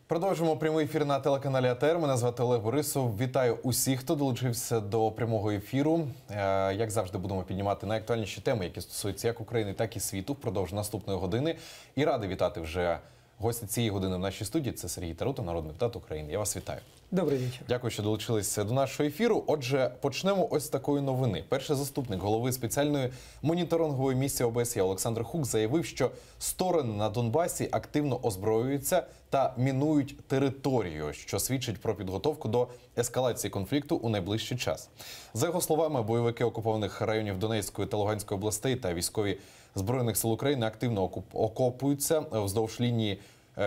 Продовжуємо прямий ефір на телеканалі АТR. Мене звати Олег Борисов. Вітаю усіх, хто долучився до прямого ефіру. Як завжди, будемо піднімати найактуальніші теми, які стосуються як України, так і світу впродовж наступної години. І радий вітати вже гостя цієї години в нашій студії. Це Сергій Тарута, народний депутат України. Я вас вітаю. Добрий вечір. Дякую, що долучилися до нашого ефіру. Отже, почнемо ось з такої новини. Перший заступник голови спеціальної моніторингової місії ОБСЄ Олександр Хук заявив, що сторони на Донбасі активно озброюються та мінують територію, що свідчить про підготовку до ескалації конфлікту у найближчий час. За його словами, бойовики окупованих районів Донецької та Луганської областей та військові Збройних сил України активно окопуються вздовж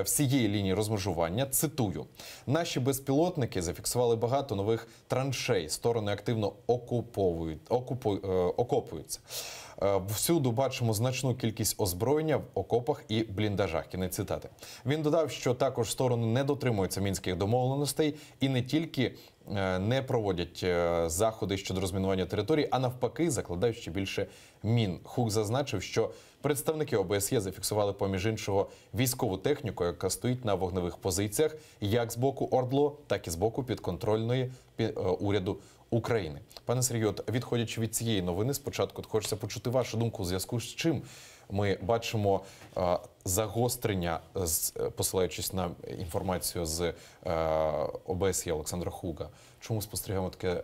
всієї лінії розмежування. Цитую: «Наші безпілотники зафіксували багато нових траншей. Сторони активно окопуються. Всюди бачимо значну кількість озброєння в окопах і бліндажах». Кінець цитати. Він додав, що також сторони не дотримуються мінських домовленостей і не тільки не проводять заходи щодо розмінування території, а навпаки закладають ще більше мін. Хук зазначив, що представники ОБСЄ зафіксували, поміж іншого, військову техніку, яка стоїть на вогневих позиціях як з боку ОРДЛО, так і з боку підконтрольної уряду України. Пане Сергію, відходячи від цієї новини, спочатку хочеться почути вашу думку, у зв'язку з чим ми бачимо загострення, посилаючись на інформацію з ОБСЄ Олександра Хука. Чому спостерігаємо таке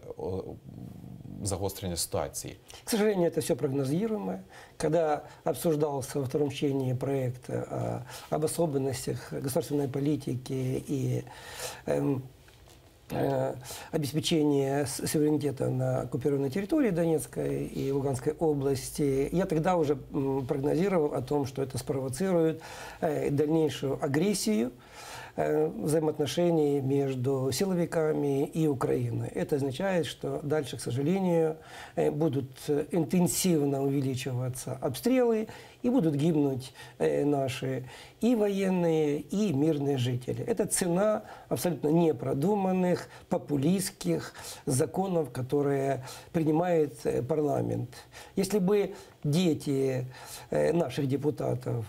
загострення ситуации? К сожалению, это все прогнозируемо. Когда обсуждался во втором чтении проект об особенностях государственной политики и обеспечения суверенитета на оккупированной территории Донецкой и Луганской области, я тогда уже прогнозировал о том, что это спровоцирует дальнейшую агрессию взаимоотношений между силовиками и Украиной. Это означает, что дальше, к сожалению, будут интенсивно увеличиваться обстрелы и будут гибнуть наши и военные, и мирные жители. Это цена абсолютно непродуманных, популистских законов, которые принимает парламент. Если бы дети наших депутатов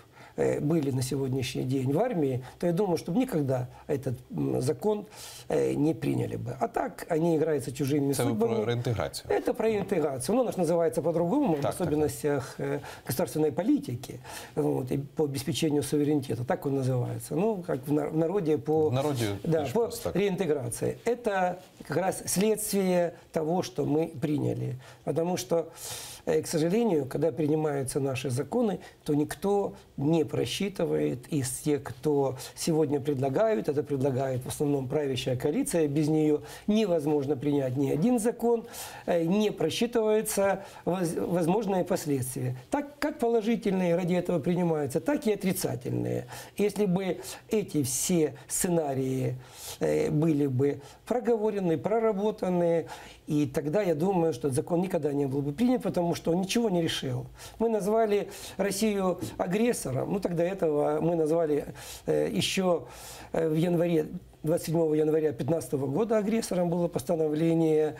были на сегодняшний день в армии, то я думаю, что никогда этот закон не приняли бы. А так они играются чужими судьбами. Это про реинтеграцию. Это про реинтеграцию. Но оно называется по-другому, в особенностях государственной политики, вот, и по обеспечению суверенитета. Так он называется. Ну, как в народе по реинтеграции. Это как раз следствие того, что мы приняли. Потому что, к сожалению, когда принимаются наши законы, то никто не просчитывает из тех, кто сегодня предлагают, это предлагает в основном правящая коалиция, без нее невозможно принять ни один закон, не просчитываются возможные последствия. Так как положительные ради этого принимаются, так и отрицательные. Если бы эти все сценарии были бы проговорены, проработаны, и тогда я думаю, что закон никогда не был бы принят, потому что он ничего не решил. Мы назвали Россию агрессором, ну тогда этого мы назвали еще в январе, 27 января 2015 года агрессором было постановление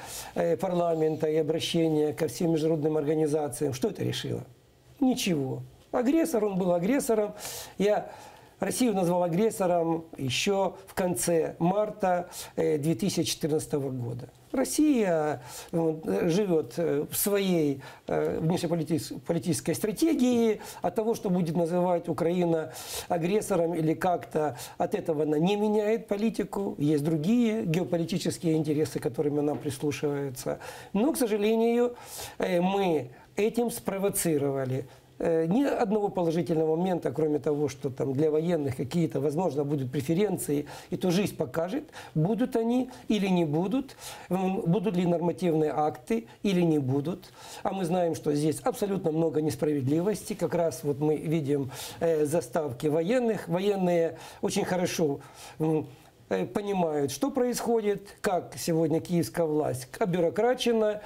парламента и обращение ко всем международным организациям. Что это решило? Ничего. Агрессор, он был агрессором. Я Россию назвал агрессором еще в конце марта 2014 года. Россия живет в своей внешнеполитической стратегии. От того, что будет называть Украина агрессором или как-то, от этого она не меняет политику. Есть другие геополитические интересы, к которым она прислушивается. Но, к сожалению, мы этим спровоцировали ни одного положительного момента, кроме того, что там для военных какие-то, возможно, будут преференции, и то жизнь покажет, будут они или не будут, будут ли нормативные акты или не будут. А мы знаем, что здесь абсолютно много несправедливости. Как раз вот мы видим заставки военных. Военные очень хорошо понимают, что происходит, как сегодня киевская власть обюрокрачена,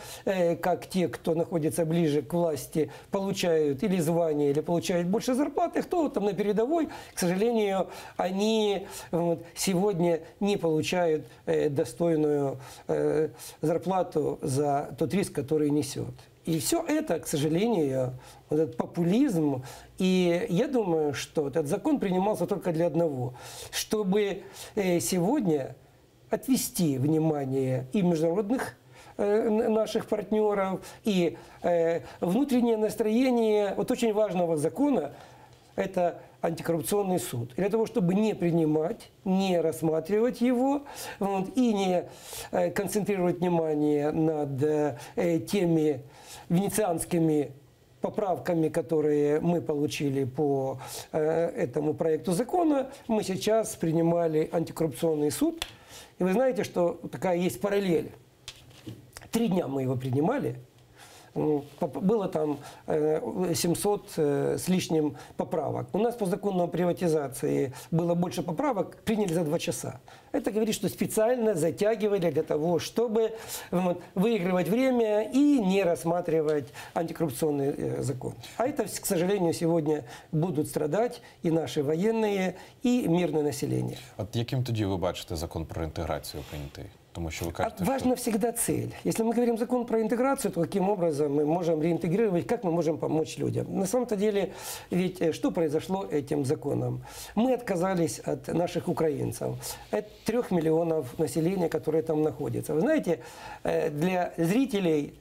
как те, кто находится ближе к власти, получают или звание, или получают больше зарплаты, кто там на передовой, к сожалению, они сегодня не получают достойную зарплату за тот риск, который несет. И все это, к сожалению, вот этот популизм. И я думаю, что этот закон принимался только для одного, чтобы сегодня отвести внимание и международных наших партнеров, и внутреннее настроение вот очень важного закона – это антикоррупционный суд. И для того, чтобы не принимать, не рассматривать его вот, и не концентрировать внимание над теми венецианскими поправками, которые мы получили по этому проекту закона, мы сейчас принимали антикоррупционный суд. И вы знаете, что такая есть параллель. 3 дня мы его принимали. Было там 700 с лишним поправок. У нас по закону о приватизации было больше поправок, приняли за 2 часа. Это говорит, что специально затягивали для того, чтобы выигрывать время и не рассматривать антикоррупционный закон. А это, к сожалению, сегодня будут страдать и наши военные, и мирное население. От яким тоді ви бачите закон про інтеграцію прийнятий? Тому що ви кажете, Важна всегда цель. Если мы говорим закон про интеграцию, то каким образом мы можем реинтегрировать, как мы можем помочь людям? На самом-то деле, ведь что произошло этим законом? Мы отказались от наших украинцев, от 3 миллионов населения, которые там находятся. Вы знаете, для зрителей,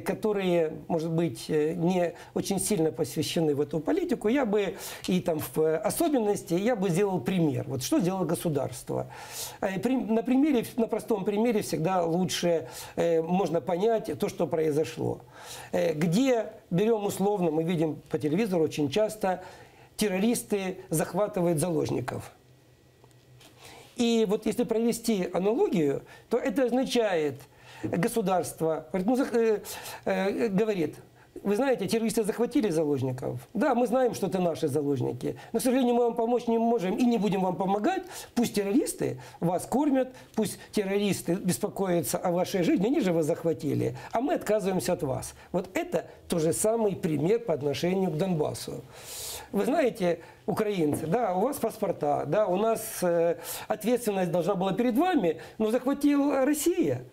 которые, может быть, не очень сильно посвящены в эту политику, я бы, и там в особенности, я бы сделал пример. Вот что сделало государство. На простом примере всегда лучше можно понять то, что произошло. Где, берем условно, мы видим по телевизору очень часто, террористы захватывают заложников. И вот если провести аналогию, то это означает, государство говорит, вы знаете, террористы захватили заложников. Да, мы знаем, что это наши заложники. Но, к сожалению, мы вам помочь не можем и не будем вам помогать. Пусть террористы вас кормят, пусть террористы беспокоятся о вашей жизни, они же вас захватили, а мы отказываемся от вас. Вот это тот же самый пример по отношению к Донбассу. Вы знаете, украинцы, да, у вас паспорта, да, у нас ответственность должна была перед вами, но захватила Россия.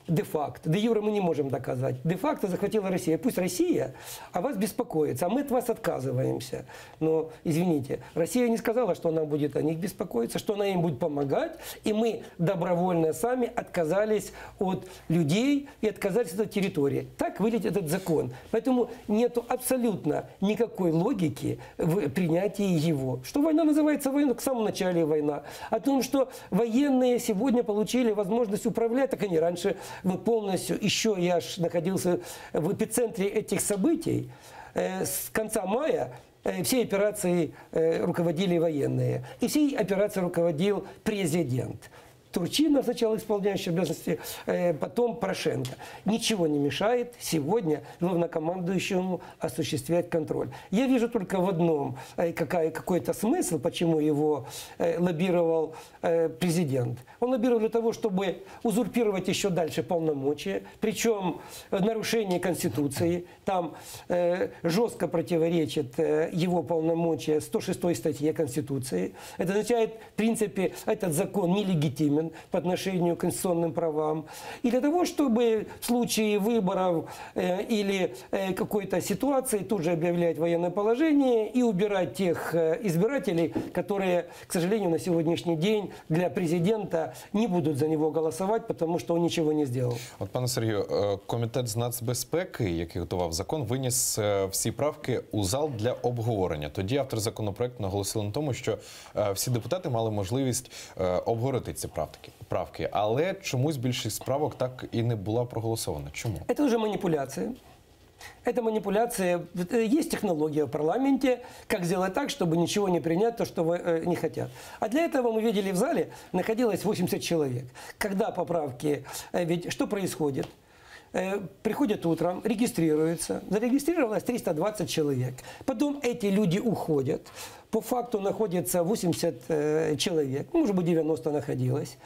Де-факто. Де-юре мы не можем доказать. Де-факто захватила Россия. Пусть Россия о вас беспокоится, а мы от вас отказываемся. Но, извините, Россия не сказала, что она будет о них беспокоиться, что она им будет помогать, и мы добровольно сами отказались от людей и отказались от этой территории. Так выглядит этот закон. Поэтому нет абсолютно никакой логики в принятии его. Что война называется войной, к самому начале война. О том, что военные сегодня получили возможность управлять, так они раньше полностью, еще я ж находился в эпицентре этих событий, с конца мая всей операцией руководили военные. И всей операцией руководил президент. Турчинов сначала исполняющий обязанности, потом Порошенко. Ничего не мешает сегодня главнокомандующему осуществлять контроль. Я вижу только в одном какой-то смысл, почему его лоббировал президент. Он лоббировал для того, чтобы узурпировать еще дальше полномочия, причем нарушение Конституции. Там жестко противоречит его полномочия 106 статье Конституции. Это означает, в принципе, этот закон нелегитимен по отношению к конституционным правам. И для того, чтобы в случае выборов или какой-то ситуации тут же объявлять военное положение и убирать тех избирателей, которые, к сожалению, на сегодняшний день для президента не будут за него голосовать, потому что он ничего не сделал. От, пане Сергію, Комітет з нацбезпеки, який готував закон, виніс всі правки у зал для обговорення. Тоді автор законопроекту наголосили на тому, що всі депутати мали можливість обговорити ці правки. Але чомусь більшість правок так і не була проголосована. Чому? Это уже манипуляция. Это манипуляция. Есть технология в парламенте, как сделать так, чтобы ничего не принять, то, что вы не хотят. А для этого мы видели в зале, находилось 80 человек. Когда поправки, ведь что происходит? Приходят утром, регистрируются. Зарегистрировалось 320 человек. Потом эти люди уходят. по факту находится 80 человек, может быть 90 находилось.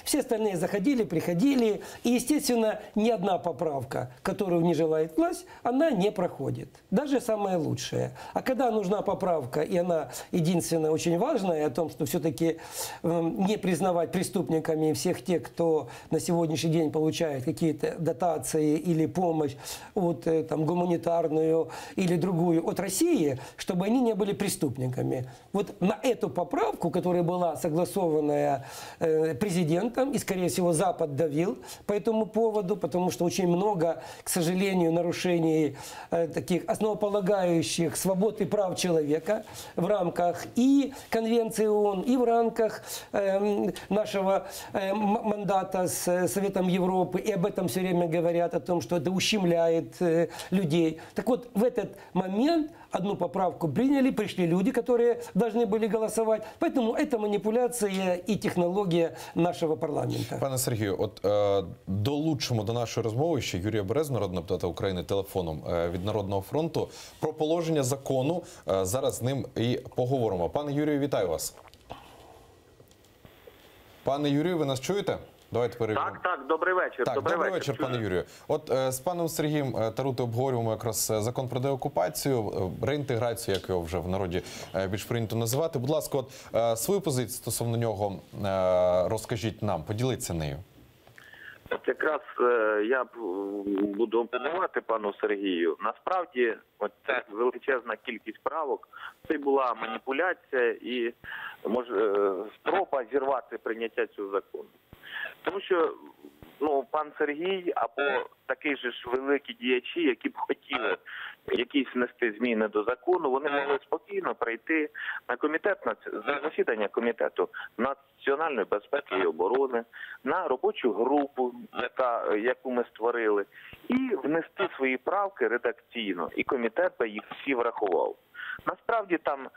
Все остальные заходили, приходили, и, естественно, ни одна поправка, которую не желает власть, она не проходит, даже самая лучшая. А когда нужна поправка, и она единственная очень важная, о том, что все-таки не признавать преступниками всех тех, кто на сегодняшний день получает какие-то дотации или помощь от там, гуманитарную или другую от России, чтобы они не были преступниками. Вот на эту поправку, которая была согласованная президентом, и, скорее всего, Запад давил по этому поводу, потому что очень много, к сожалению, нарушений таких основополагающих свобод и прав человека в рамках и Конвенции ООН, и в рамках нашего мандата с Советом Европы, и об этом все время говорят, о том, что это ущемляет людей. Так вот, в этот момент одну поправку приняли, пришли люди, которые должны были голосовать. Поэтому это манипуляция и технологія нашого парламенту. Пане Сергію, от долучимо до нашої розмови ще Юрія Березу, народного депутата України, телефоном від Народного фронту про положення закону. Зараз з ним і поговоримо. Пане Юрію, вітаю вас. Пане Юрію, ви нас чуєте? Давайте перевіримо. Так, добрий вечір. Так, добрий вечір, пане Юрію. От з паном Сергієм Тарутою обговорюємо якраз закон про деокупацію, реінтеграцію, як його вже в народі більш прийнято називати. Будь ласка, от свою позицію стосовно нього розкажіть нам, поділіться нею. От якраз я буду опонувати пану Сергію. Насправді, от ця величезна кількість правок, це була маніпуляція і спроба зірвати прийняття цього закону. Тому що пан Сергій або такі ж великі діячі, які б хотіли якісь внести зміни до закону, вони могли спокійно прийти на комітет, на засідання комітету національної безпеки і оборони, на робочу групу, яку ми створили, і внести свої правки редакційно. І комітет би їх всі врахував. Насправді там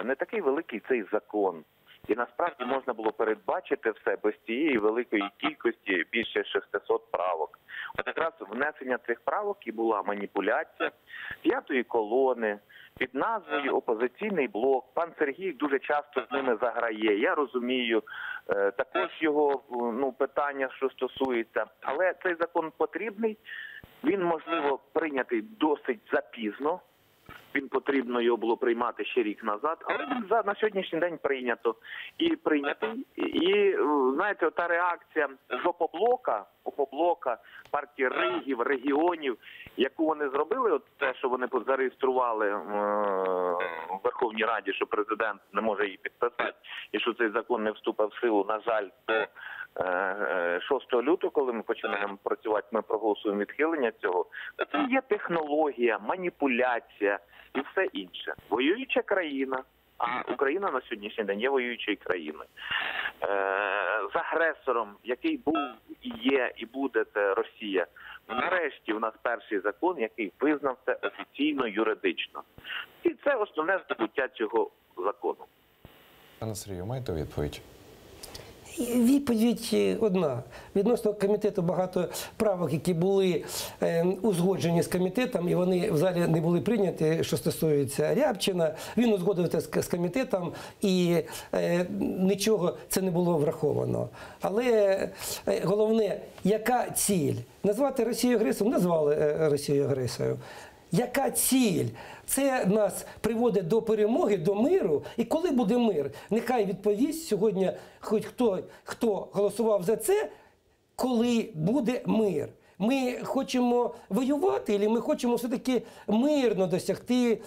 не такий великий цей закон. І насправді можна було передбачити все без цієї великої кількості, більше 600 правок. От якраз внесення цих правок і була маніпуляція п'ятої колони під назвою «Опозиційний блок». Пан Сергій дуже часто з ними заграє. Я розумію також його питання, що стосується. Але цей закон потрібний, він, можливо, прийнятий досить запізно. Він потрібно його було приймати ще рік назад, але він на сьогоднішній день прийнято. І прийнятий. І, знаєте, та реакція з ОПОБЛОКа, партії Ригів, регіонів, яку вони зробили, от те, що вони зареєстрували в Верховній Раді, що президент не може її підписати, і що цей закон не вступив в силу, на жаль, до 6 лютого, коли ми починаємо працювати, ми проголосуємо відхилення цього. Це є технологія, маніпуляція і все інше. Воююча країна, а Україна на сьогоднішній день є воюючою країною. З агресором, який був і є, і буде, це Росія. Нарешті у нас перший закон, який визнав це офіційно, юридично. І це основне здобуття цього закону. Пане Сергію, маєте відповідь? Відповідь одна. Відносно комітету багато правок, які були узгоджені з комітетом, і вони в залі не були прийняті, що стосується Рябчина. Він узгодив з комітетом, і нічого це не було враховано. Але головне, яка ціль? Назвати Росію агресором? Назвали Росію агресором. Яка ціль? Це нас приводить до перемоги, до миру. І коли буде мир? Нехай відповість сьогодні хоч хто голосував за це, коли буде мир. Ми хочемо воювати, чи ми хочемо все-таки мирно досягти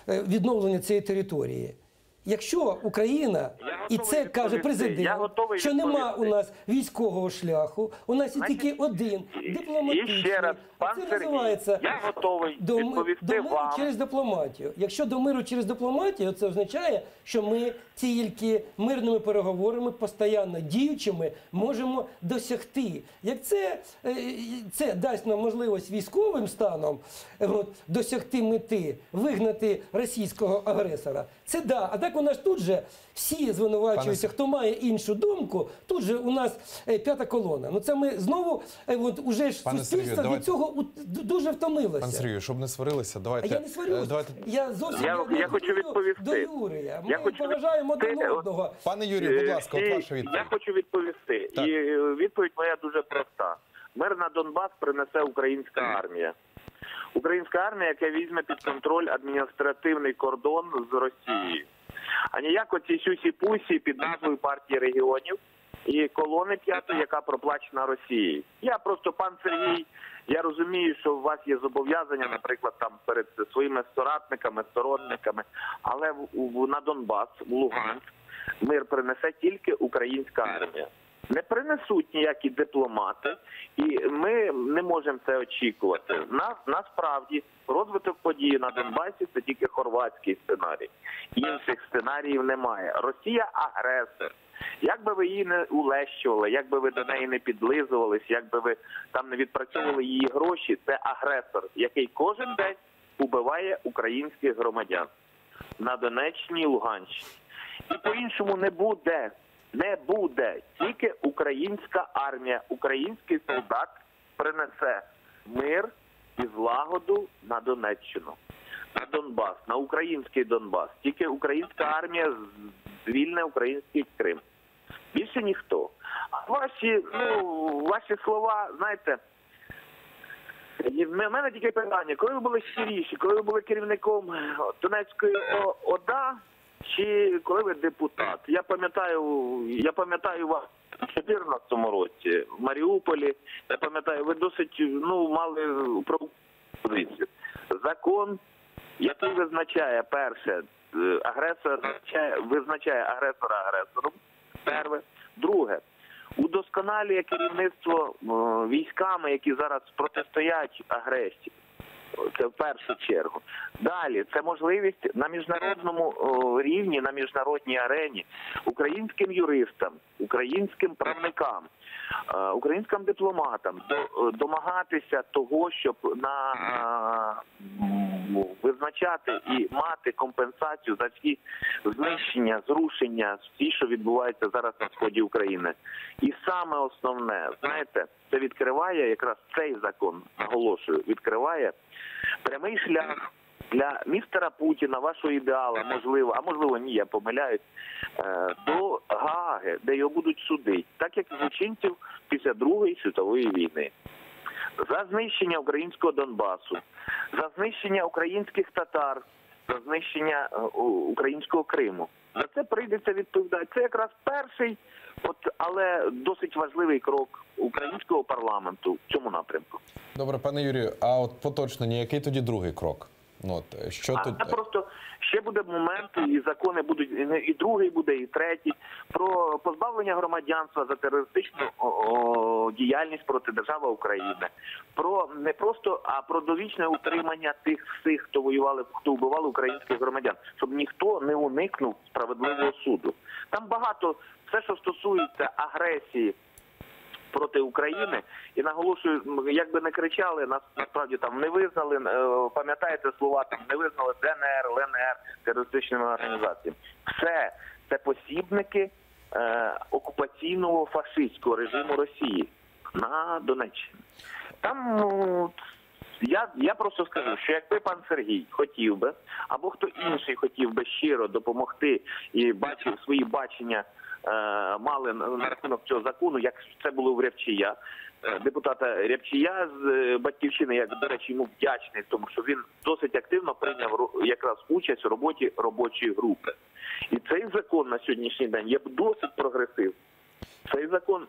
відновлення цієї території? Якщо Україна, і це каже президент, що нема у нас військового шляху, у нас є тільки один дипломатичний. І ще раз, пан Сергій, я готовий відповісти вам. Через дипломатію. Якщо до миру через дипломатію, це означає, що ми тільки мирними переговорами, постійно діючими, можемо досягти. Як це дасть нам можливість військовим станом досягти мети, вигнати російського агресора, це да. А так як у нас тут же всі звинувачуються, хто має іншу думку, тут же у нас п'ята колона. Ну це ми знову, от уже ж Пане Сергію, суспільство давайте- від цього дуже втомилося. Пане Сергію, щоб не сварилися, А давайте... я не сварюсь. давайте... Я зовсім Я не хочу йду відповісти. до Юрія. Ми Я хочу поважаємо один відповісти. одного. Пане Юрію, будь ласка, от Всі- ваша відповідь. Я хочу відповісти. Так. І відповідь моя дуже проста. Мир на Донбас принесе українська армія. Українська армія, яка візьме під контроль адміністративний кордон з Росією. А ніяк оці сюсі-пусі під назвою партії регіонів і колони п'ятої, яка проплачена Росією. Я просто, пан Сергій, я розумію, що у вас є зобов'язання, наприклад, там перед своїми соратниками, сторонниками, але на Донбас, в Луганськ, мир принесе тільки українська армія. Не принесуть ніякі дипломати, і ми не можемо це очікувати. Насправді розвиток подій на Донбасі – це тільки хорватський сценарій. Інших сценаріїв немає. Росія – агресор. Як би ви її не улещували, як би ви до неї не підлизувались, як би ви там не відпрацьовували її гроші, це агресор, який кожен день убиває українських громадян на Донеччині і Луганщині. І по-іншому не буде. Не буде. Тільки українська армія, український солдат принесе мир і злагоду на Донеччину, на Донбас, на український Донбас. Тільки українська армія звільне український Крим. Більше ніхто. А ваші слова, знаєте, в мене тільки питання, коли ви були щиріші, коли ви були керівником Донецької ОДА, чи коли ви депутат? Я пам'ятаю вас у 2014 році в Маріуполі. Я пам'ятаю, ви досить мали пропозицію. Закон, який визначає перше, визначає агресора агресором. Перше. Друге. Удосконалює керівництво військами, які зараз протистоять агресії. Це в першу чергу. Далі, це можливість на міжнародному рівні, на міжнародній арені українським юристам, українським правникам, українським дипломатам домагатися того, щоб визначати і мати компенсацію за всі знищення, зрушення, всі, що відбувається зараз на сході України. І саме основне, знаєте, це відкриває, якраз цей закон, наголошую, відкриває прямий шлях для містера Путіна, вашого ідеала, можливо, а можливо ні, я помиляюсь, до Гааги, де його будуть судити, так як злочинців після Другої світової війни. За знищення українського Донбасу, за знищення українських татар, за знищення українського Криму. За це прийдеться відповідати. Це якраз перший, але досить важливий крок українського парламенту в цьому напрямку. Добре, пане Юрію, а от поточнення, який тоді другий крок? Просто ще буде момент, і закони будуть, і другий буде, і третій, про позбавлення громадянства за терористичну діяльність проти держави України. Про не просто, а про довічне утримання тих всіх, хто вбивали українських громадян, щоб ніхто не уникнув справедливого суду. Там багато, все, що стосується агресії проти України, і наголошую, як би не кричали, насправді там не визнали, пам'ятаєте слова, там не визнали ДНР, ЛНР терористичними організаціями. Все це посібники окупаційного фашистського режиму Росії на Донеччині. Там, я просто скажу, що якби пан Сергій хотів би, або хто інший хотів би щиро допомогти і бачив свої бачення, мали на рахунок цього закону, як це було в Рябчія, депутата Рябчія з Батьківщини, я, до речі, йому вдячний, тому що він досить активно прийняв якраз участь в роботі робочої групи. І цей закон на сьогоднішній день є досить прогресивним. Цей закон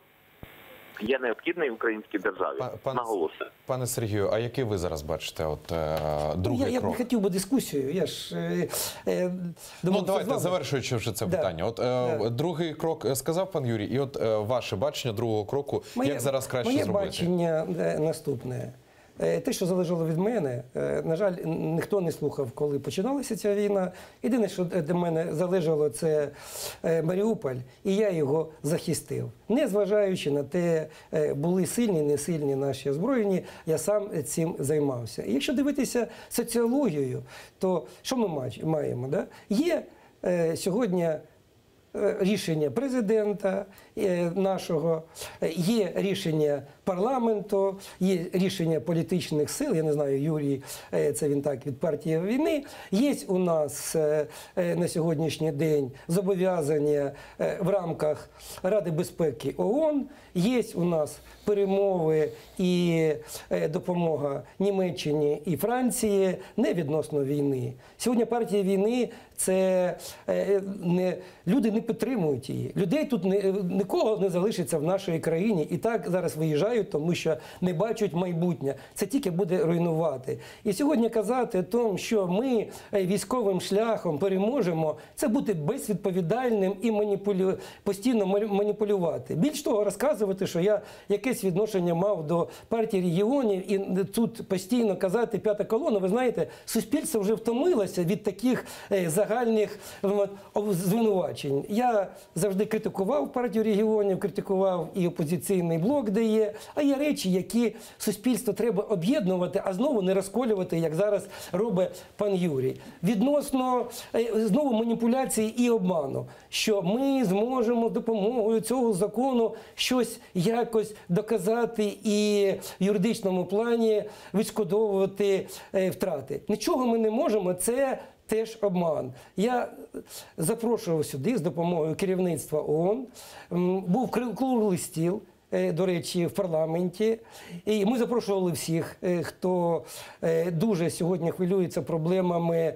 є необхідний українській державі. Наголошую. Пане Сергію, а який ви зараз бачите другий Я крок? б хотів би дискусію. Я ж думав, давайте, завершуючи вже це питання. Другий крок сказав пан Юрій, і ваше бачення другого кроку, як зараз краще зробити? Моє бачення наступне. Те, що залежало від мене, на жаль, ніхто не слухав, коли починалася ця війна. Єдине, що до мене залежало, це Маріуполь, і я його захистив. Незважаючи на те, були сильні, не сильні наші озброєні, я сам цим займався. І якщо дивитися соціологією, то що ми маємо? Да? Є сьогодні рішення президента нашого, є рішення парламенту, є рішення політичних сил, я не знаю, Юрій, це він так, від партії війни. Є у нас на сьогоднішній день зобов'язання в рамках Ради безпеки ООН, є у нас перемови і допомога Німеччині і Франції не відносно війни. Сьогодні партія війни – це люди не підтримують її. Людей тут нікого не залишиться в нашій країні. І так зараз виїжджають, тому що не бачать майбутнє. Це тільки буде руйнувати. І сьогодні казати тому, що ми військовим шляхом переможемо, це бути безвідповідальним і постійно маніпулювати. Більш того, розказувати, що я якесь відношення мав до партії регіонів і тут постійно казати «п'ята колона». Ви знаєте, суспільство вже втомилося від таких загальних звинувачень. Я завжди критикував партію регіонів, критикував і опозиційний блок, де є, а є речі, які суспільство треба об'єднувати, а знову не розколювати, як зараз робить пан Юрій. Відносно знову маніпуляції і обману, що ми зможемо з допомогою цього закону щось якось доказати і в юридичному плані відшкодовувати втрати. Нічого ми не можемо, це теж обман. Я запрошував сюди з допомогою керівництва ООН, був круглий стіл, до речі, в парламенті. І ми запрошували всіх, хто дуже сьогодні хвилюється проблемами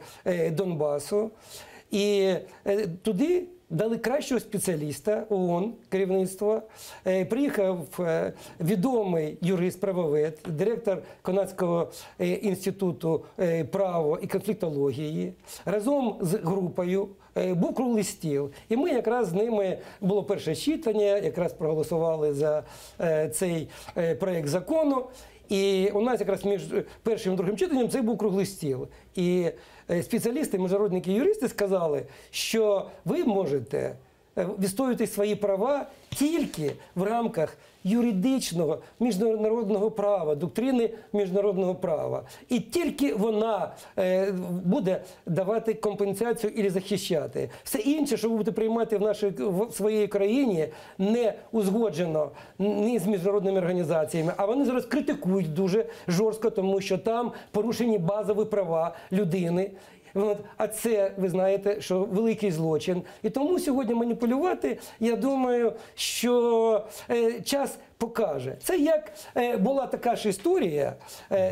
Донбасу. І туди дали кращого спеціаліста ООН, керівництва. Приїхав відомий юрист-правовед, директор Канадського інституту права і конфліктології. Разом з групою був круглий стіл. І ми якраз з ними, було перше читання, якраз проголосували за цей проєкт закону. І у нас якраз між першим і другим читанням це був круглий стіл. І спеціалісти, міжнародники, юристи сказали, що ви можете відстоювати свої права тільки в рамках юридичного міжнародного права, доктрини міжнародного права. І тільки вона буде давати компенсацію і захищати. Все інше, що ви будете приймати в своїй країні, не узгоджено ні з міжнародними організаціями, а вони зараз критикують дуже жорстко, тому що там порушені базові права людини. А це, ви знаєте, що великий злочин. І тому сьогодні маніпулювати, я думаю, що час покаже. Це як була така ж історія,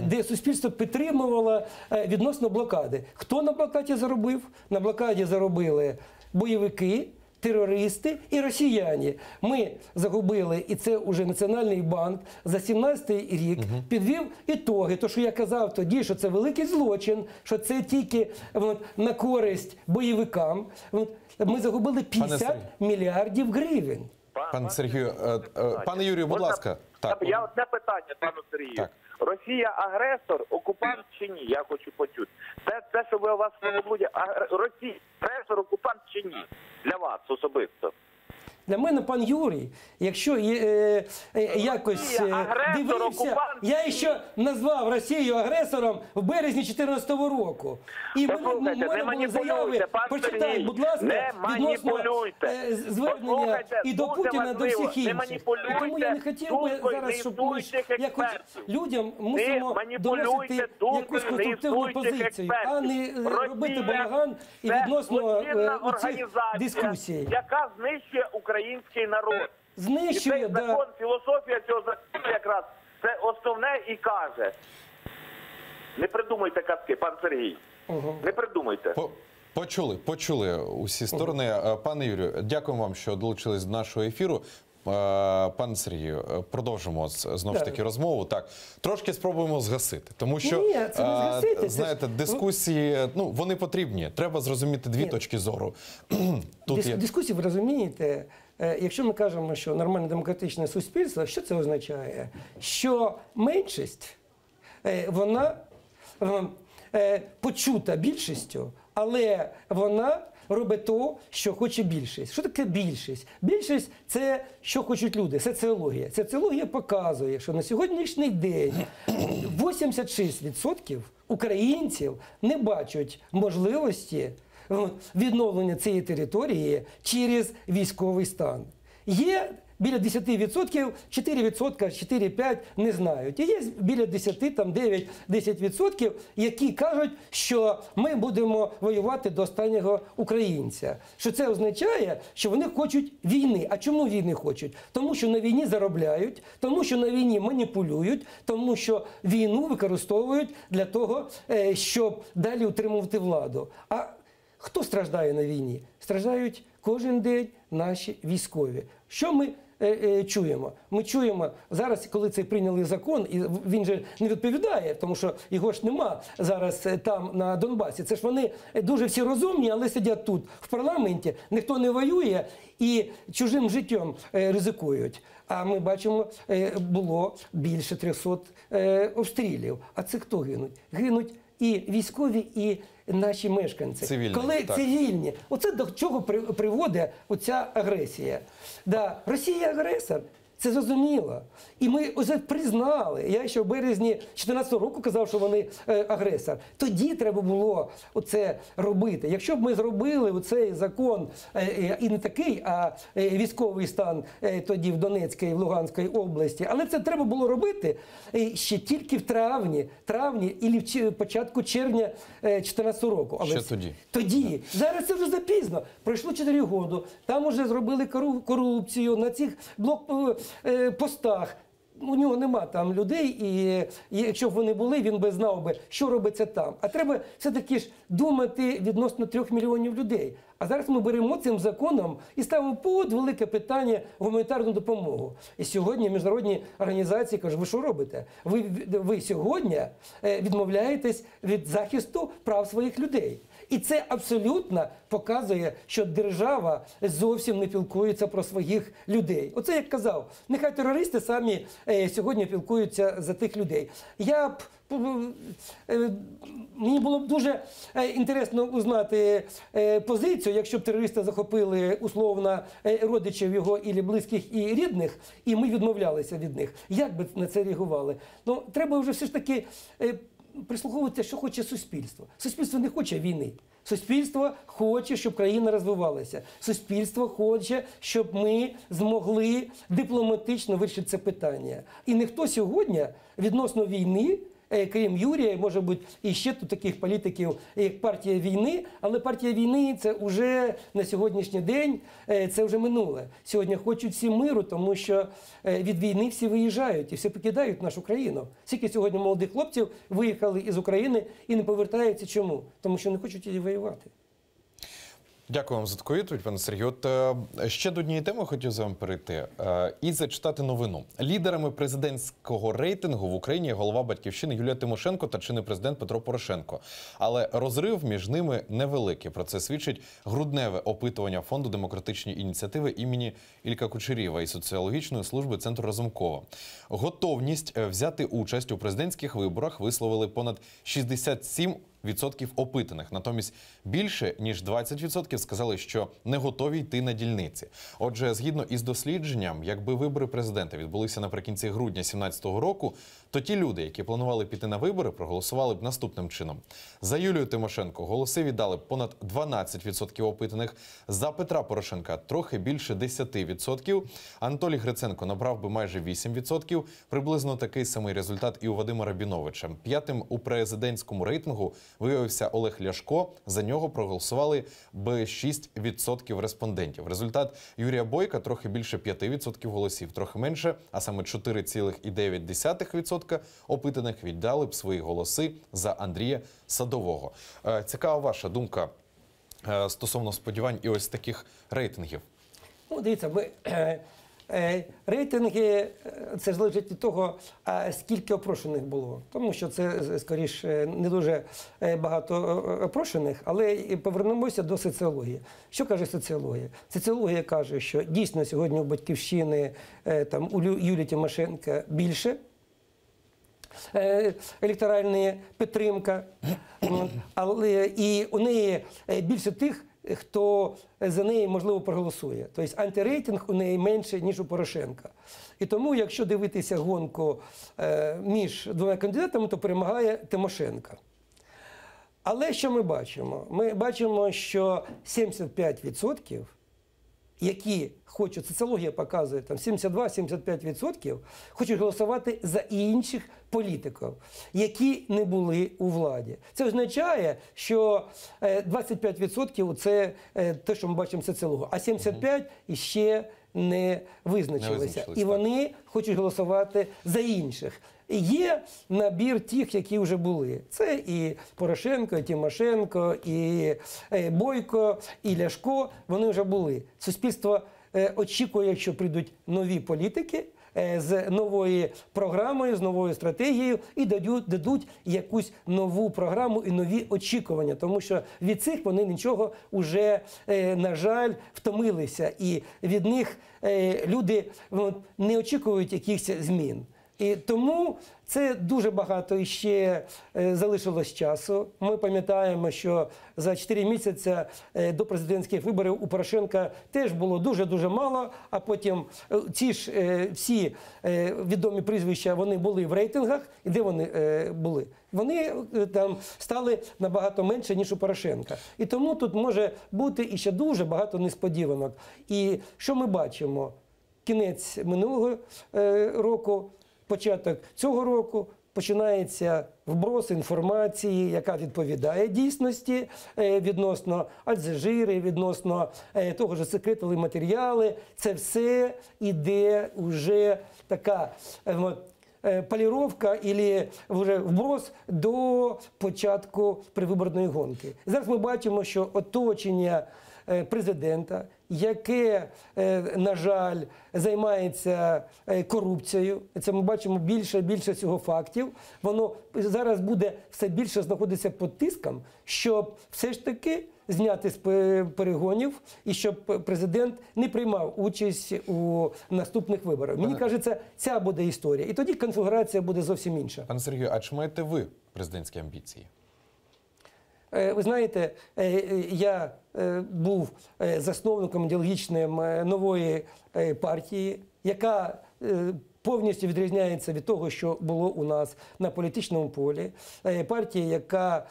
де суспільство підтримувало відносно блокади. Хто на блокаді заробив? На блокаді заробили бойовики, терористи і росіяни. Ми загубили, і це вже Національний банк за 17-й рік підвів ітоги. То, що я казав тоді, що це великий злочин, що це тільки на користь бойовикам. Ми загубили 50 мільярдів гривень. Пане Сергію, пане Юрію, будь ласка. Так. Я одне питання, пану Сергію. Так. Росія агресор, окупант чи ні? Я хочу почути. Це що ви у вас в облуді. Росія агресор, окупант чи ні? Для вас особисто. Для мене, пан Юрій, якщо якось дивився, я ще назвав Росію агресором в березні 2014 року. І в мене були заяви, почитайте, будь ласка, відносно звернення і до Путіна, до всіх інших. І тому я не хотів би зараз, щоб ми якось людям мусимо доносити якусь конструктивну позицію, а не робити балаган і відносно цих дискусій. Яка знищує український народ. Знищує, і цей закон, філософія цього закону якраз, це основне і каже. Не придумуйте казки, пан Сергій. Не придумуйте. Почули усі сторони. Пане Юрію, дякуємо вам, що долучились до нашого ефіру. Пане Сергію, продовжимо знову ж таки розмову. Так, трошки спробуємо згасити, тому що Ні, це не згасити, знаєте, дискусії, вони потрібні. Треба зрозуміти дві точки зору. Дискусії, ви розумієте, якщо ми кажемо, що нормальне демократичне суспільство, що це означає? Що меншість, вона почута більшістю, але вона робить то, що хоче більшість. Що таке більшість? Більшість – це що хочуть люди, соціологія. Соціологія показує, що на сьогоднішній день 86% українців не бачать можливості відновлення цієї території через військовий стан. Є біля 10%, 4%, 4-5% не знають. І є біля 10, там 9-10%, які кажуть, що ми будемо воювати до останнього українця. Що це означає, що вони хочуть війни. А чому війни хочуть? Тому що на війні заробляють, тому що на війні маніпулюють, тому що війну використовують для того, щоб далі утримувати владу. А хто страждає на війні? Страждають кожен день наші військові. Що ми чуємо? Ми чуємо зараз, коли цей прийняли закон, і він же не відповідає, тому що його ж нема зараз там на Донбасі. Це ж вони дуже всі розумні, але сидять тут в парламенті, ніхто не воює і чужим життям ризикують. А ми бачимо, було більше 300 обстрілів. А це хто гинуть? Гинуть і військові, і наші мешканці. Цивільні, коли так. цивільні. Оце до чого приводить оця агресія. Да, Росія агресор, це зрозуміло. І ми вже признали. Я ще в березні 2014 року казав, що вони агресор. Тоді треба було оце робити. Якщо б ми зробили оцей закон, і не такий, а військовий стан тоді в Донецькій і в Луганській області, але це треба було робити ще тільки в травні і в початку червня 2014 року. Але Ще тоді. Тоді. Зараз це вже запізно. Пройшло 4 роки. Там вже зробили корупцію на цих блокпостах. У нього нема там людей, і якщо б вони були, він би знав би, що робиться там. А треба все-таки ж думати відносно 3 мільйонів людей. А зараз ми беремо цим законом і ставимо під велике питання гуманітарну допомогу. І сьогодні міжнародні організації кажуть, ви що робите? Ви сьогодні відмовляєтесь від захисту прав своїх людей. І це абсолютно показує, що держава зовсім не піклується про своїх людей. Оце як казав, нехай терористи самі сьогодні піклуються за тих людей. Мені було б дуже інтересно узнати позицію, якщо б терористи захопили условно родичів його і близьких, і рідних, і ми відмовлялися від них. Як би на це реагували? Ну, треба вже все ж таки прислуховуватися, що хоче суспільство. Суспільство не хоче війни. Суспільство хоче, щоб країна розвивалася. Суспільство хоче, щоб ми змогли дипломатично вирішити це питання. І ніхто сьогодні відносно війни, крім Юрія, може бути, і ще тут таких політиків, як партія війни, але партія війни – це вже на сьогоднішній день, це вже минуле. Сьогодні хочуть всі миру, тому що від війни всі виїжджають і всі покидають нашу країну. Скільки сьогодні молодих хлопців виїхали із України і не повертаються. Чому? Тому що не хочуть її воювати. Дякую вам за таку відповідь, пане Сергію. От ще до однієї теми хотів з вами перейти і зачитати новину. Лідерами президентського рейтингу в Україні є голова Батьківщини Юлія Тимошенко та чинний президент Петро Порошенко. Але розрив між ними невеликий. Про це свідчить грудневе опитування Фонду демократичної ініціативи імені Ілька Кучерєва і соціологічної служби Центру Разумкова. Готовність взяти участь у президентських виборах висловили понад 67% опитаних. Натомість більше, ніж 20% сказали, що не готові йти на дільниці. Отже, згідно із дослідженням, якби вибори президента відбулися наприкінці грудня 2017 року, то ті люди, які планували піти на вибори, проголосували б наступним чином. За Юлію Тимошенко голоси віддали б понад 12% опитаних, за Петра Порошенка трохи більше 10%, Анатолій Гриценко набрав би майже 8%, приблизно такий самий результат і у Вадима Рабіновича. П'ятим у президентському рейтингу виявився Олег Ляшко, за нього проголосували б 6% респондентів. Результат Юрія Бойка трохи більше 5% голосів, трохи менше, а саме 4,9% опитаних віддали б свої голоси за Андрія Садового. Цікава ваша думка стосовно сподівань і ось таких рейтингів. Ну, дивіться, рейтинги, це залежить від того, скільки опрошених було. Тому що це, скоріше, не дуже багато опрошених, але повернемося до соціології. Що каже соціологія? Соціологія каже, що дійсно сьогодні у Батьківщини, там, у Юлії Тимошенко більше електоральна підтримка, але і у неї більше тих, хто за неї, можливо, проголосує. Тобто антирейтинг у неї менше, ніж у Порошенка. І тому, якщо дивитися гонку між двома кандидатами, то перемагає Тимошенко. Але що ми бачимо? Ми бачимо, що 75%, які хочуть, соціологія показує, там 72-75% хочуть голосувати за інших політиків, які не були у владі. Це означає, що 25% – це те, що ми бачимо в соціології, а 75% іще не визначилися. І вони хочуть голосувати за інших. Є набір тих, які вже були. Це і Порошенко, і Тимошенко, і Бойко, і Ляшко. Вони вже були. Суспільство очікує, що прийдуть нові політики з новою програмою, з новою стратегією і дадуть якусь нову програму і нові очікування. Тому що від цих вони нічого вже, на жаль, втомилися. І від них люди не очікують якихось змін. І тому це дуже багато ще залишилось часу. Ми пам'ятаємо, що за 4 місяці до президентських виборів у Порошенка теж було дуже-дуже мало, а потім ці ж всі відомі прізвища, вони були в рейтингах. І де вони були? Вони там стали набагато менше, ніж у Порошенка. І тому тут може бути іще дуже багато несподіванок. І що ми бачимо? Кінець минулого року, початок цього року починається вброс інформації, яка відповідає дійсності відносно Аль-Джазіри, відносно того, що секретили матеріали. Це все іде вже така поліровка або вже вброс до початку предвиборної гонки. Зараз ми бачимо, що оточення президента, яке, на жаль, займається корупцією, це ми бачимо більше і більше цього фактів, воно зараз буде все більше знаходитися під тиском, щоб все ж таки зняти з перегонів і щоб президент не приймав участь у наступних виборах. Мені кажеться, ця буде історія. І тоді конфігурація буде зовсім інша. Пане Сергію, а чи маєте ви президентські амбіції? Ви знаєте, я був засновником ідеологічним нової партії, яка повністю відрізняється від того, що було у нас на політичному полі. Партія, яка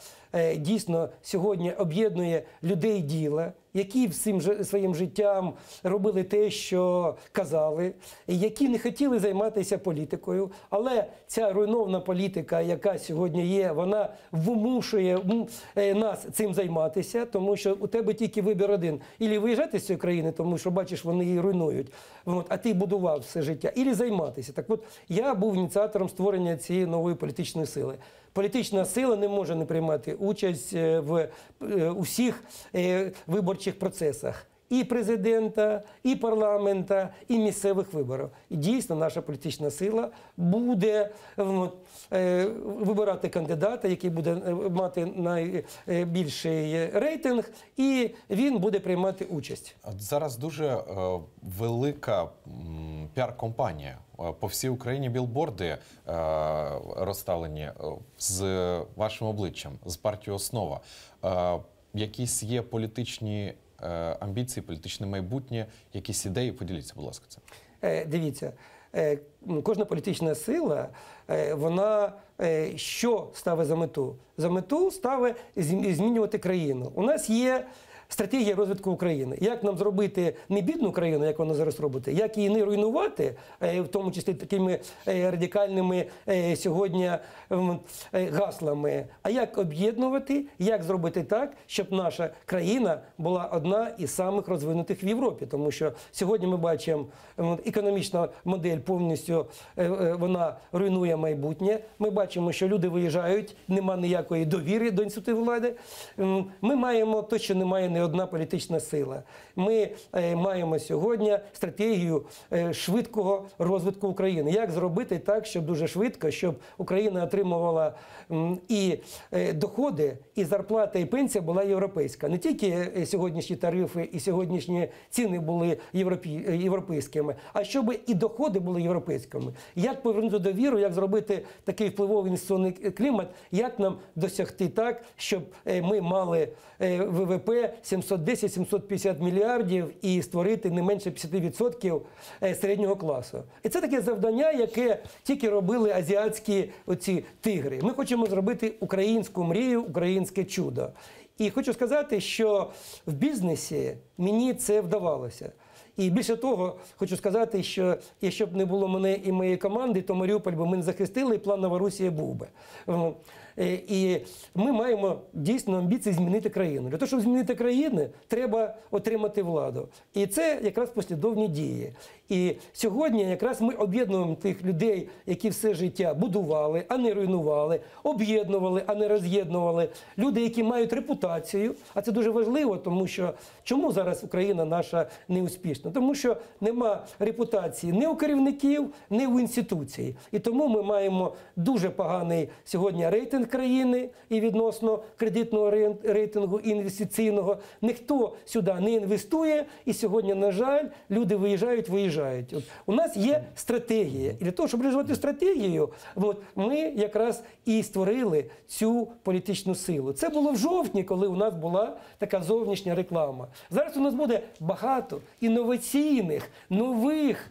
дійсно сьогодні об'єднує людей діла, які всім своїм життям робили те, що казали, які не хотіли займатися політикою. Але ця руйнована політика, яка сьогодні є, вона вимушує нас цим займатися, тому що у тебе тільки вибір один. Ілі виїжджати з цієї країни, тому що, бачиш, вони її руйнують, а ти будував все життя, ілі займатися. Так от, я був ініціатором створення цієї нової політичної сили. Політична сила не може не приймати участь в усіх виборчих процесах. І президента, і парламента, і місцевих виборів. І дійсно наша політична сила буде вибирати кандидата, який буде мати найбільший рейтинг, і він буде приймати участь. Зараз дуже велика піар-компанія. По всій Україні білборди розставлені з вашим обличчям, з партією «Основа». Якісь є політичні амбіції, політичне майбутнє, якісь ідеї? Поділіться, будь ласка, цим. Дивіться, кожна політична сила, вона що ставить за мету? За мету ставить змінювати країну. У нас є стратегія розвитку України. Як нам зробити не бідну країну, як вона зараз робить, як її не руйнувати, в тому числі такими радикальними сьогодні гаслами, а як об'єднувати, як зробити так, щоб наша країна була одна із самих розвинутих в Європі. Тому що сьогодні ми бачимо, економічна модель повністю вона руйнує майбутнє. Ми бачимо, що люди виїжджають, нема ніякої довіри до інститутів влади. Ми маємо те, що немає не одна політична сила. Ми маємо сьогодні стратегію швидкого розвитку України. Як зробити так, щоб дуже швидко, щоб Україна отримувала і доходи, і зарплата, і пенсія була європейська. Не тільки сьогоднішні тарифи і сьогоднішні ціни були європейськими, а щоб і доходи були європейськими. Як повернути довіру, як зробити такий впливовий інвестиційний клімат, як нам досягти так, щоб ми мали ВВП 710-750 мільярдів і створити не менше 50% середнього класу. І це таке завдання, яке тільки робили азіатські оці тигри. Ми хочемо зробити українську мрію, українське чудо. І хочу сказати, що в бізнесі мені це вдавалося. І більше того, хочу сказати, що якщо б не було мене і моєї команди, то Маріуполь би ми не захистили, і план Новоросія був би. І ми маємо дійсно амбіції змінити країну. Для того, щоб змінити країну, треба отримати владу. І це якраз послідовні дії. І сьогодні якраз ми об'єднуємо тих людей, які все життя будували, а не руйнували, об'єднували, а не роз'єднували. Люди, які мають репутацію, а це дуже важливо, тому що чому зараз Україна наша не успішна? Тому що нема репутації ні у керівників, ні у інституцій. І тому ми маємо дуже поганий сьогодні рейтинг країни і відносно кредитного рейтингу інвестиційного. Ніхто сюди не інвестує, і сьогодні, на жаль, люди виїжджають. От у нас є стратегія. І для того, щоб реалізувати стратегію, ми якраз і створили цю політичну силу. Це було в жовтні, коли у нас була така зовнішня реклама. Зараз у нас буде багато інноваційних, нових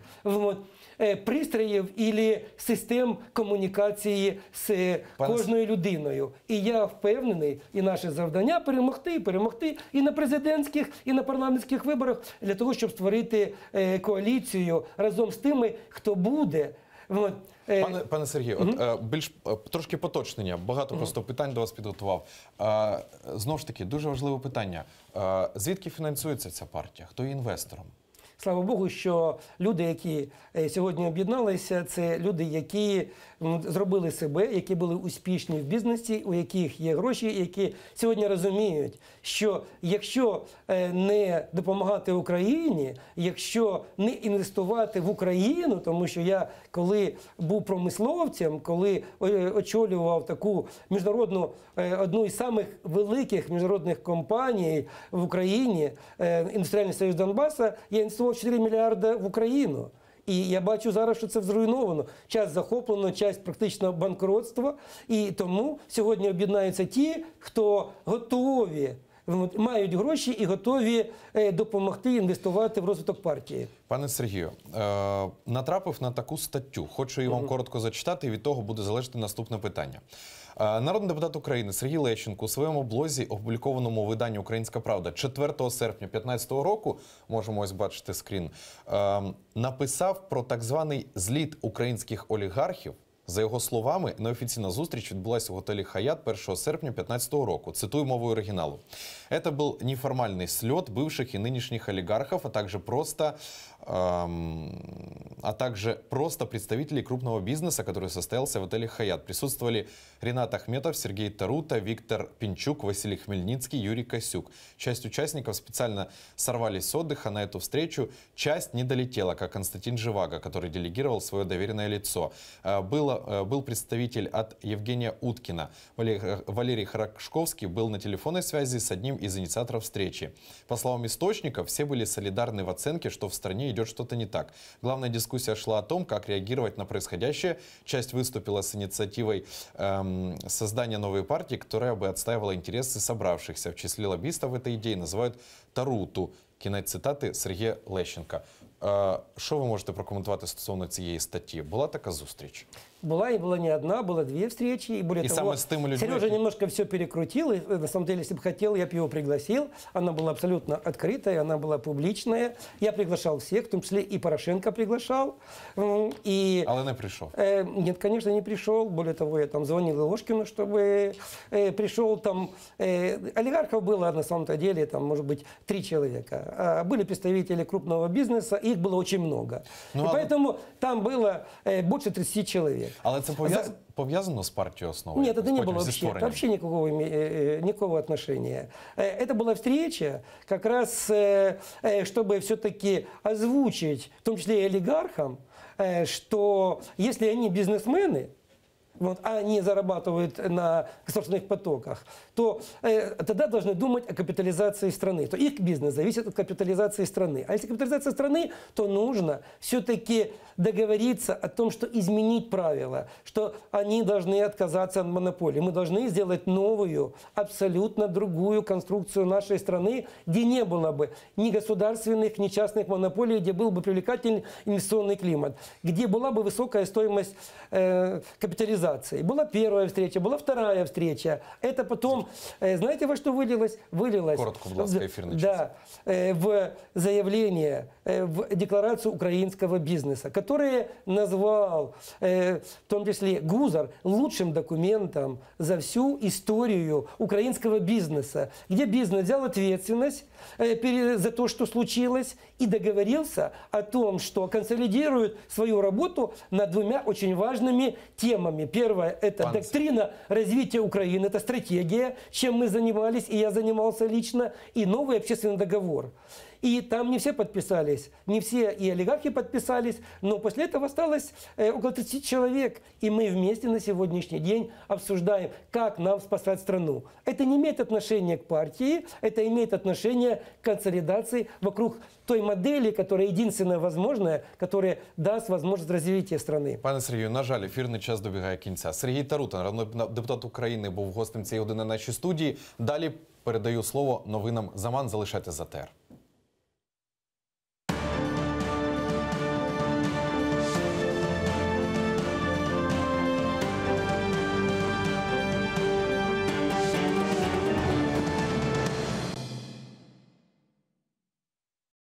пристроїв і систем комунікації з кожною людиною. І я впевнений, і наше завдання перемогти і на президентських, і на парламентських виборах для того, щоб створити коаліцію разом з тими, хто буде. Пане Сергію, більш трошки поточнення. Багато просто питань до вас підготував. Знову ж таки, дуже важливе питання. Звідки фінансується ця партія? Хто є інвестором? Слава Богу, що люди, які сьогодні об'єдналися, це люди, які зробили себе, які були успішні в бізнесі, у яких є гроші, які сьогодні розуміють, що якщо не допомагати Україні, якщо не інвестувати в Україну, тому що я, коли був промисловцем, коли очолював таку міжнародну, одну із самих великих міжнародних компаній в Україні, Індустріальний союз Донбаса, я інвестував 4 мільярди в Україну. І я бачу зараз, що це зруйновано. Часть захоплено, часть практично банкротства. І тому сьогодні об'єднаються ті, хто готові, мають гроші і готові допомогти інвестувати в розвиток партії. Пане Сергію, натрапив на таку статтю. Хочу її вам коротко зачитати, і від того буде залежати наступне питання. Народний депутат України Сергій Лещенко у своєму блозі, опублікованому у виданні «Українська правда» 4 серпня 2015 року, можемо ось бачити скрін, написав про так званий зліт українських олігархів. За його словами, неофіційна зустріч відбулася у готелі «Хаят» 1 серпня 2015 року. Цитую мовою оригіналу. «Это был неформальный слет бывших и нынешних олигархов, а также просто представителей крупного бизнеса, который состоялся в отеле «Хаят». Присутствовали Ренат Ахметов, Сергей Тарута, Виктор Пинчук, Василий Хмельницкий, Юрий Косюк. Часть участников специально сорвались с отдыха на эту встречу. Часть не долетела, как Константин Живаго, который делегировал свое доверенное лицо. Был представитель от Евгения Уткина. Валерий Харашковский был на телефонной связи с одним из инициаторов встречи. По словам источников, все были солидарны в оценке, что в стране идет что-то не так. Главная дискуссия шла о том, как реагировать на происходящее. Часть выступила с инициативой создания новой партии, которая бы отстаивала интересы собравшихся. В числе лоббистов этой идеи называют Таруту. Кінець цитати Сергія Лещенка. Що ви можете прокоментувати стосовно цієї статті? Була така зустріч? Была и была не одна, было 2 встречи. И более того, с теми людьми, Сережа немножко все перекрутил. И, на самом деле, если бы хотел, я бы его пригласил. Она была абсолютно открытая, она была публичная. Я приглашал всех, в том числе и Порошенко приглашал. Але не пришел. Нет, конечно, не пришел. Более того, я там звонил Ложкину, чтобы пришел. Там олигархов было, на самом-то деле, там, может быть, 3 человека. А были представители крупного бизнеса, их было очень много. И поэтому там было больше 30 человек. Але це пов'язано з партією «Основа»? Нет, это не было вообще никакого отношения. Это была встреча как раз, чтобы все-таки озвучить, в том числе и олигархам, что если они бизнесмены, вот, а не зарабатывают на государственных потоках, то тогда должны думать о капитализации страны. То их бизнес зависит от капитализации страны. А если капитализация страны, то нужно все-таки договориться о том, что изменить правила, что они должны отказаться от монополии. Мы должны сделать новую, абсолютно другую конструкцию нашей страны, где не было бы ни государственных, ни частных монополий, где был бы привлекательный инвестиционный климат, где была бы высокая стоимость капитализации. Была первая встреча, была вторая встреча. Это потом, знаете, во что вылилось? Вылилось Коротко, будь ласка, эфирный час. Да, в заявление, в декларацию украинского бизнеса, которое назвал, в том числе Гузар, лучшим документом за всю историю украинского бизнеса, где бизнес взял ответственность за то, что случилось, и договорился о том, что консолидирует свою работу над двумя очень важными темами. Первое – это доктрина развития Украины, это стратегия, чем мы занимались, и я занимался лично, и новый общественный договор. И там не все подписались, не все и олигархи подписались, но после этого осталось около 30 человек. И мы вместе на сегодняшний день обсуждаем, как нам спасать страну. Это не имеет отношения к партии, это имеет отношение к консолидации вокруг той модели, которая единственная возможная, которая дасть возможность развития страны. Пане Сергію, на жаль, ефірний час добігає кінця. Сергій Тарута, народний депутат України, був гостем цієї години на нашій студії. Далі передаю слово новинам Заман. Залишайтесь за ТР.